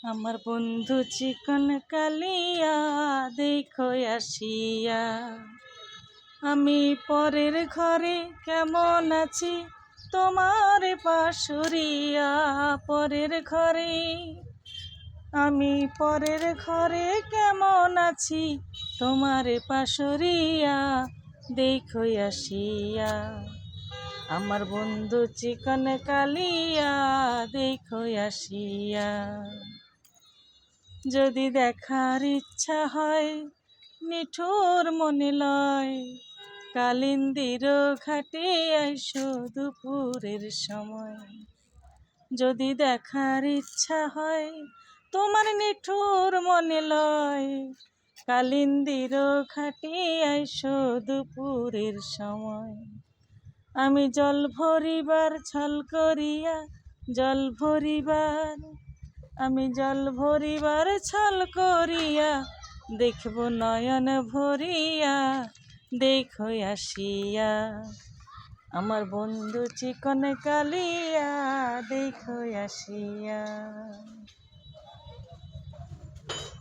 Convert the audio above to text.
আমার বন্ধু চিকন কালিয়া দেখো আসিয়া, আমি পরের ঘরে কেমন আছি তোমার পাশুরিয়া। পরের ঘরে আমি পরের ঘরে কেমন আছি তোমার পাশুরিয়া দেখো আসিয়া। আমার বন্ধু চিকন কালিয়া দেখো আসিয়া। যদি দেখার ইচ্ছা হয় নিঠুর মনে লয়, কালিন্দির ঘাটে আইসো দুপুরের সময়। যদি দেখার ইচ্ছা হয় তোমার নিঠুর মনে লয়, কালিন্দির ঘাটে আইসো দুপুরের সময়। আমি জল ভরিবার ছল করিয়া জল ভরিবার, আমি জল ভরিবার ছল করিয়া দেখব নয়ন ভরিয়া দেখো আসিয়া। আমার বন্ধু চিকন কালিয়া দেখো আসিয়া।